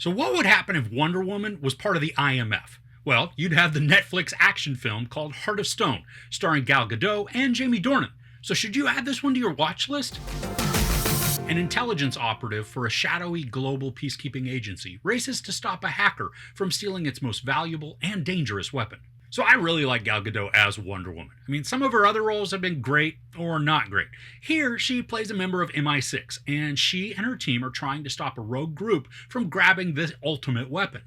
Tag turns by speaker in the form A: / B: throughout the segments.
A: So what would happen if Wonder Woman was part of the IMF? Well, you'd have the Netflix action film called Heart of Stone, starring Gal Gadot and Jamie Dornan. So should you add this one to your watch list? An intelligence operative for a shadowy global peacekeeping agency races to stop a hacker from stealing its most valuable and dangerous weapon. So I really like Gal Gadot as Wonder Woman. I mean, some of her other roles have been great or not great. Here, she plays a member of MI6, and she and her team are trying to stop a rogue group from grabbing the ultimate weapon.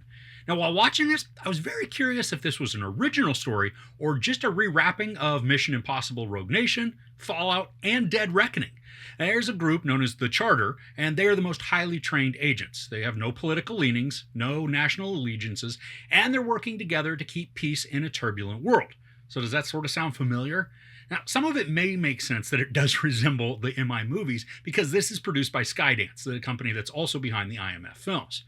A: Now, while watching this, I was very curious if this was an original story or just a rewrapping of Mission Impossible Rogue Nation, Fallout, and Dead Reckoning. There's a group known as the Charter, and they are the most highly trained agents. They have no political leanings, no national allegiances, and they're working together to keep peace in a turbulent world. So does that sort of sound familiar? Now, some of it may make sense that it does resemble the MI movies because this is produced by Skydance, the company that's also behind the IMF films.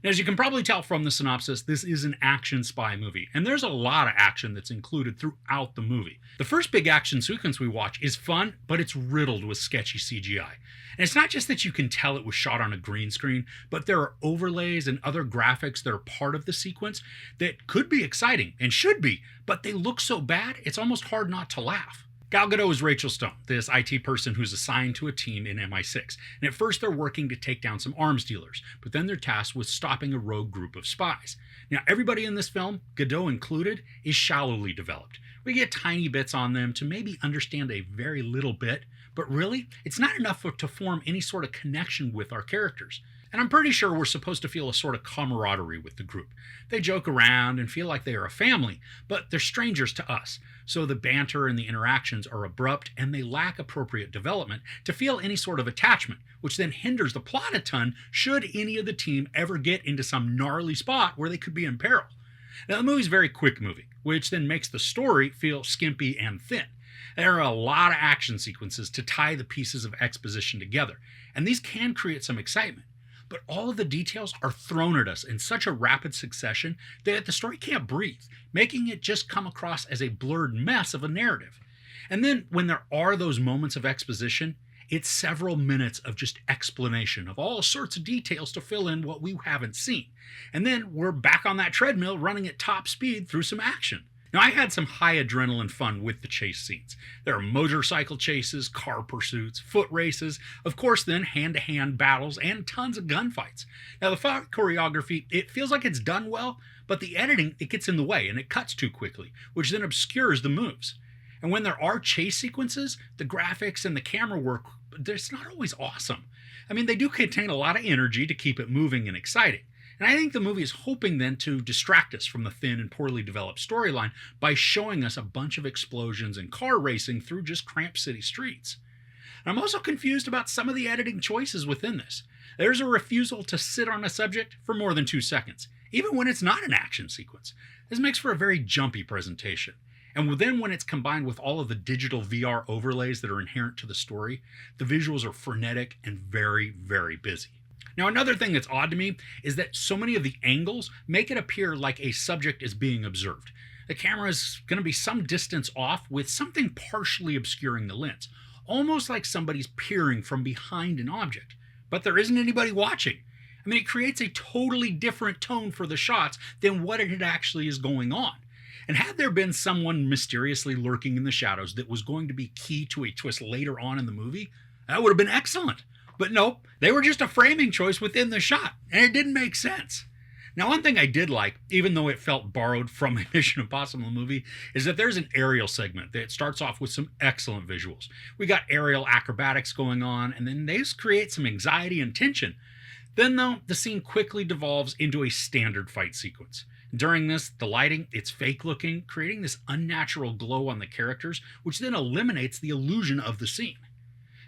A: Now, as you can probably tell from the synopsis, this is an action spy movie, and there's a lot of action that's included throughout the movie. The first big action sequence we watch is fun, but it's riddled with sketchy CGI. And it's not just that you can tell it was shot on a green screen, but there are overlays and other graphics that are part of the sequence that could be exciting and should be, but they look so bad, it's almost hard not to laugh. Gal Gadot is Rachel Stone, this IT person who's assigned to a team in MI6. And at first they're working to take down some arms dealers, but then they're tasked with stopping a rogue group of spies. Now, everybody in this film, Gadot included, is shallowly developed. We get tiny bits on them to maybe understand a very little bit, but really, it's not enough to form any sort of connection with our characters. And I'm pretty sure we're supposed to feel a sort of camaraderie with the group. They joke around and feel like they are a family, but they're strangers to us. So the banter and the interactions are abrupt and they lack appropriate development to feel any sort of attachment, which then hinders the plot a ton should any of the team ever get into some gnarly spot where they could be in peril. Now, the movie's a very quick movie, which then makes the story feel skimpy and thin. There are a lot of action sequences to tie the pieces of exposition together, and these can create some excitement. But all of the details are thrown at us in such a rapid succession that the story can't breathe, making it just come across as a blurred mess of a narrative. And then when there are those moments of exposition, it's several minutes of just explanation of all sorts of details to fill in what we haven't seen. And then we're back on that treadmill running at top speed through some action. Now, I had some high adrenaline fun with the chase scenes. There are motorcycle chases, car pursuits, foot races, of course then hand-to-hand battles, and tons of gunfights. Now, the fight choreography, it feels like it's done well, but the editing, it gets in the way and it cuts too quickly, which then obscures the moves. And when there are chase sequences, the graphics and the camera work, it's not always awesome. I mean, they do contain a lot of energy to keep it moving and exciting. And I think the movie is hoping then to distract us from the thin and poorly developed storyline by showing us a bunch of explosions and car racing through just cramped city streets. And I'm also confused about some of the editing choices within this. There's a refusal to sit on a subject for more than 2 seconds, even when it's not an action sequence. This makes for a very jumpy presentation. And then when it's combined with all of the digital VR overlays that are inherent to the story, the visuals are frenetic and very, very busy. Now, another thing that's odd to me is that so many of the angles make it appear like a subject is being observed. The camera is going to be some distance off with something partially obscuring the lens, almost like somebody's peering from behind an object. But there isn't anybody watching. I mean, it creates a totally different tone for the shots than what it actually is going on. And had there been someone mysteriously lurking in the shadows that was going to be key to a twist later on in the movie, that would have been excellent. But nope, they were just a framing choice within the shot, and it didn't make sense. Now, one thing I did like, even though it felt borrowed from a Mission Impossible movie, is that there's an aerial segment that starts off with some excellent visuals. We got aerial acrobatics going on, and then they just create some anxiety and tension. Then, though, the scene quickly devolves into a standard fight sequence. During this, the lighting, it's fake looking, creating this unnatural glow on the characters, which then eliminates the illusion of the scene.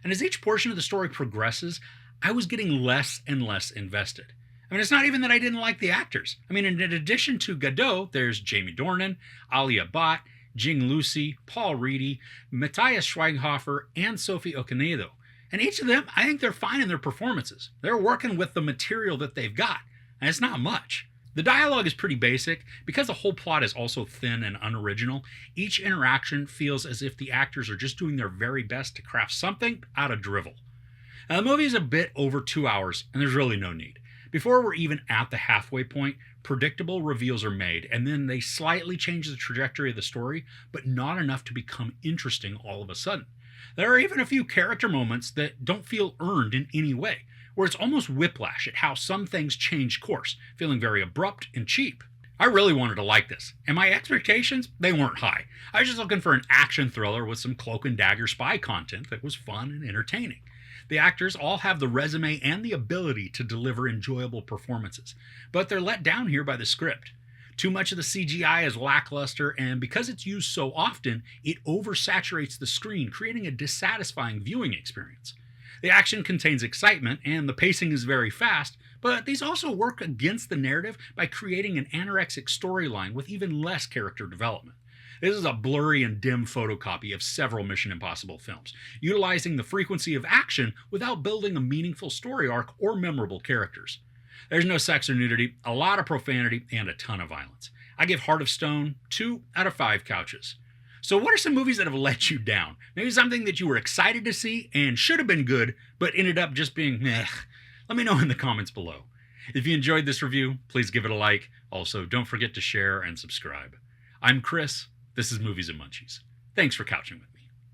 A: And as each portion of the story progresses, I was getting less and less invested. I mean, it's not even that I didn't like the actors. I mean, in addition to Gadot, there's Jamie Dornan, Alia Bhatt, Jing Lusi, Paul Reedy, Matthias Schweighoffer, and Sophie Okonedo. And each of them, I think they're fine in their performances. They're working with the material that they've got, and it's not much. The dialogue is pretty basic. Because the whole plot is also thin and unoriginal, each interaction feels as if the actors are just doing their very best to craft something out of drivel. Now, the movie is a bit over 2 hours, and there's really no need. Before we're even at the halfway point, predictable reveals are made, and then they slightly change the trajectory of the story, but not enough to become interesting all of a sudden. There are even a few character moments that don't feel earned in any way, where it's almost whiplash at how some things change course, feeling very abrupt and cheap. I really wanted to like this, and my expectations, they weren't high. I was just looking for an action thriller with some cloak and dagger spy content that was fun and entertaining. The actors all have the resume and the ability to deliver enjoyable performances, but they're let down here by the script. Too much of the CGI is lackluster, and because it's used so often, it oversaturates the screen, creating a dissatisfying viewing experience. The action contains excitement, and the pacing is very fast, but these also work against the narrative by creating an anorexic storyline with even less character development. This is a blurry and dim photocopy of several Mission Impossible films, utilizing the frequency of action without building a meaningful story arc or memorable characters. There's no sex or nudity, a lot of profanity, and a ton of violence. I give Heart of Stone 2 out of 5 couches. So what are some movies that have let you down? Maybe something that you were excited to see and should have been good, but ended up just being meh. Let me know in the comments below. If you enjoyed this review, please give it a like. Also, don't forget to share and subscribe. I'm Chris. This is Movies and Munchies. Thanks for couching with me.